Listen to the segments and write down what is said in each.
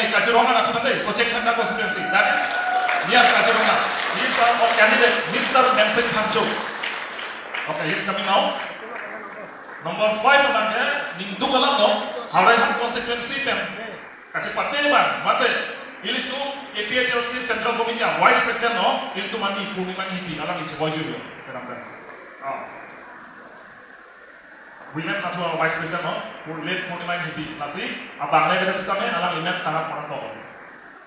only Kaziranga Natunade, Sochekanda constituency. That is near Kaziranga. He is our candidate, Mr. Benson Pancho. Okay, he is coming now. Number 5 naman Nindu Galam no, Haraihan constituency pen. Kasi Pateman, Mate, ilitu APHLC Central Committee Vice President no, ilitu mani Purniman Hindi, alam ni Boy Julio. Women na tuwa Vice President no, late Purniman Hindi. Kasi abang na kita sitame, alam imet tanah mana to.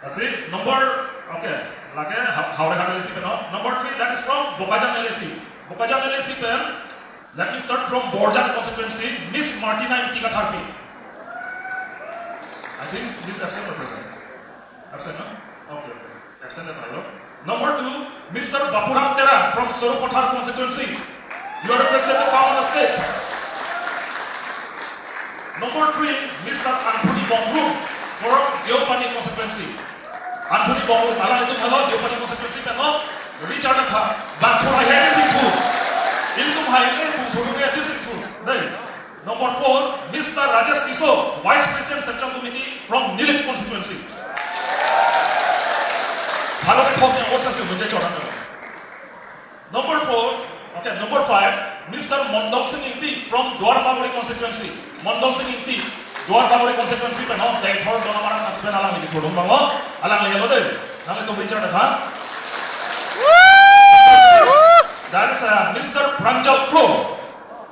Kasi number, okay, lagi Haraihan LSC pen no. Number 3 that is from Bokajang LSC. Bokajang LSC pen. Let me start from Borjang constituency, Miss Martina Intigatharpi. I think this absent or present? Absent, no? Okay. Absent at all. Number 2, Mr. Bapuram Tera from Sorokothar constituency. You are represented to come on the stage. Number 3, Mr. Anthony Bongrum from Diopani constituency. Anthony Bongrum, alam itu kalau Diopani constituency kan no? Richard Kha, Banthura Heritage. Iltum Haile Puthurume Ajusitu. Number 4, Mr. Rajesh Kiso, Vice President Central Committee from Nilip constituency. Number 4, okay, number 5, Mr. Mondok Singh Inti from Dwar Baburi constituency. Mondok Singh Inti, Dwar Baburi constituency pe no, they thought Dwar Baburi constituency alang ini thudung bango, alang ini lode. Nang itu Richard Kha. That is Mr. Pranjal Pro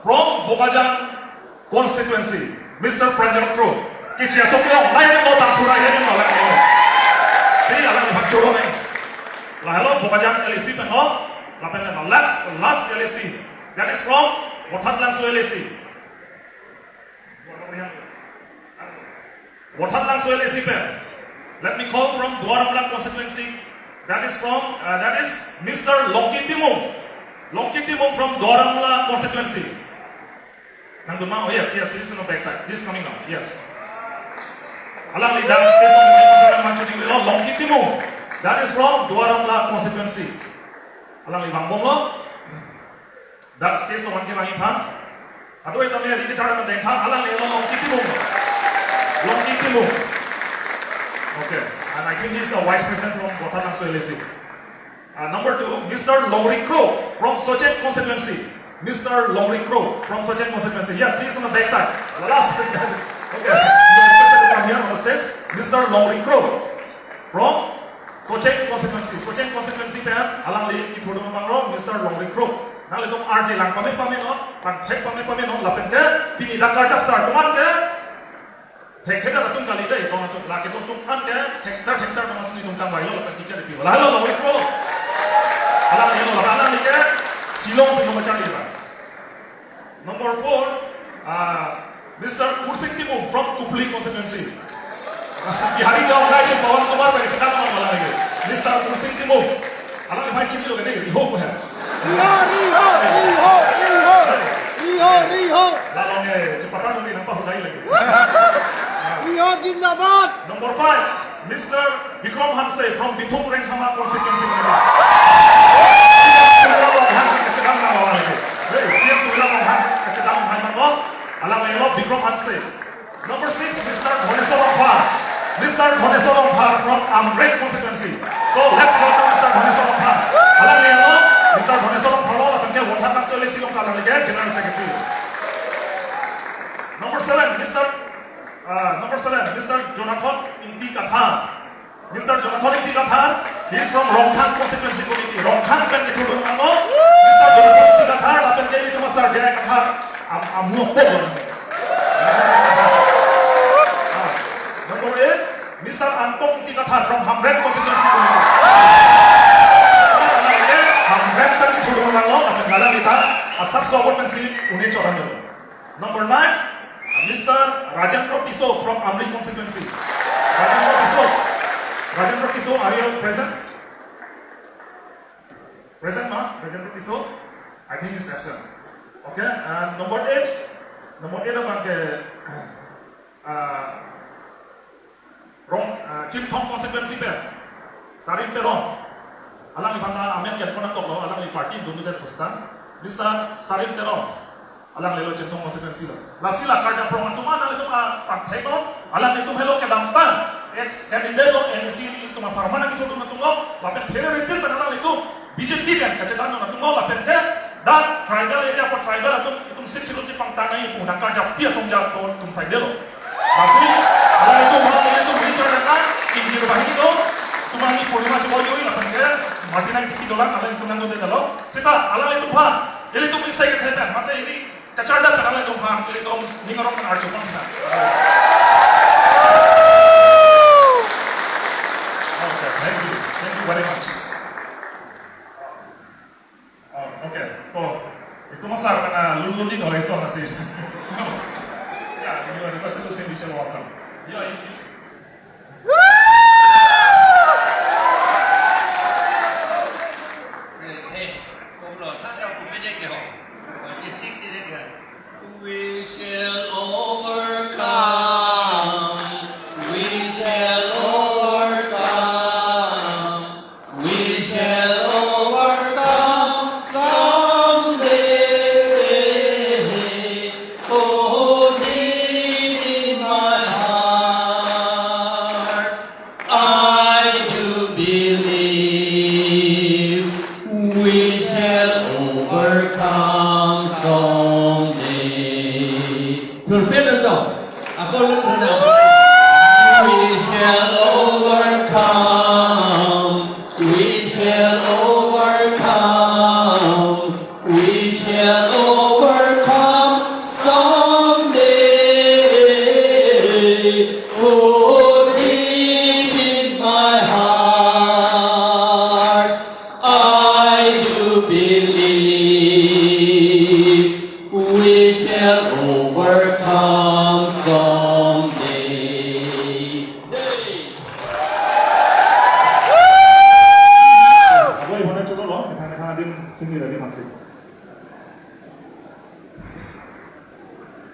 from Bokajang constituency. Mr. Pranjal Pro. Kichya sokong, lain mo Banthura ini mo alang mo. Ini alang Banthura ni. Lahalo Bokajang LSC pen no, lapen no last LSC. That is from Wathatlansu LSC. Wathatlansu LSC pen. Let me call from Dwaramla constituency. That is Mr. Loki Timung. Loki Timung from Dwaramla constituency. Oh yes, this is on the back side. This is coming now. Yes. Alang li dance space on the Manchuting Below. Loki Timung. That is from Dwaramla constituency. Alang li Bangbong lo. That space on one Kilangi Pan. Aduh itu dia di cara mendengar. Alang li Loki Timung. Loki Timung. Okay. And I think he is the Vice President from Wathatlansu LSC. Number 2, Mr. Lowry Crow from Sochen constituency. Mr. Lowry Crow from Sochen constituency. Yes, he is on the back side. The last. Okay. You are requested to come here on the stage. Mr. Lowry Crow from Sochen constituency. Sochen constituency pe alang li ki thodu mangro Mr. Lowry Crow. Nang letum RJ lang pame no, pan thek pame no lapen ke pini dakar chap sar tuman ke Thekeda tum kali dai kong tum laki tum an ke hexar tum asli tum kam bailo lapan tiket di wala halo Lowry Crow. Alang ni lo alang ni ke Silong se macam ni ba. Number 4, Mr. Kursing Timung from Kupli constituency. Bihari jauh lagi Pawan Kumar pe kita nama wala lagi. Mr. Kursing Timung. Alang ni bhai chini lo ke riho ko hai. Riho. Lalu ni cepatan ni nampak hudai lagi. Riho Jindabad. Number 5, Mr. Vikram Hanse from Bithung Rengkhama constituency. Vikram Hanse. Number 6, Mr. Bhonesaram Bhar. Mr. Bhonesaram Bhar from Amrek constituency. So let's welcome Mr. Bhonesaram Bhar. Alam ni lo, Mr. Bhonesaram Bhar lo akan ke Wathatlansu LSC lo kalah lagi General Secretary. Number 7, Mr. Jonathan Inti Kathar. Mr. Jonathan Inti Kathar, he is from Rongkhang constituency committee. Rongkhang kan itu dulu ano. Mr. Jonathan Inti Kathar, akan jadi itu Mr. Jaya Kathar. Amuh pun. Number 8, Mr. Antong Inti Kathar from Hamrek constituency committee. Hamrek kan itu dulu ano, akan jalan kita. Asap sobat pensi unit orang dulu. Number 9, Mr. Rajendra Tiso from Amri constituency. Rajendra Tiso, are you present? Present, ma? Rajendra Tiso? I think he's absent. Okay, and number 8 naman ke Chimthong constituency pe Sarin Terong. Alang ibanda amen ke pernah toklo alang i party dunu der pustan. Mr. Sarin Terong. Alang lelo Chimthong constituency la. Lasila karja proman tuman ale tum a theko alang itum hello ke damtan. it's candidate of NC itu mah parmana gitu tuh natunggo lapen federal itu tanah itu BJP kan kacetan natunggo lapen ke dan tribal area apa tribal itu six itu pang tanah itu nak kerja pia songjak tuh tum tribal masih ala itu mah itu bicara kan ini bahini itu cuma ini purima coba yoi lapen ke martina itu dolan ala itu nando de dalo sita ala itu bah ini tuh bisa kita kan mata ini kacarda kan ala itu bah ini tuh ningarong kan arjo kan Okay, thank you very much. Okay, so itu masar karena lulun di kalau iso masih. Ya, you are requested to send this welcome. Yeah, you. We shall overcome. We shall overcome. We shall overcome someday. Oh, deep in my heart, I do believe we shall overcome someday. Thường phép lên rồi. Cô lên nào. We shall overcome. We shall overcome. We shall overcome someday. Oh, deep in my heart, I do believe we shall overcome someday. Abo ibu nak coba loh, kita nak hadir sendiri lagi masih.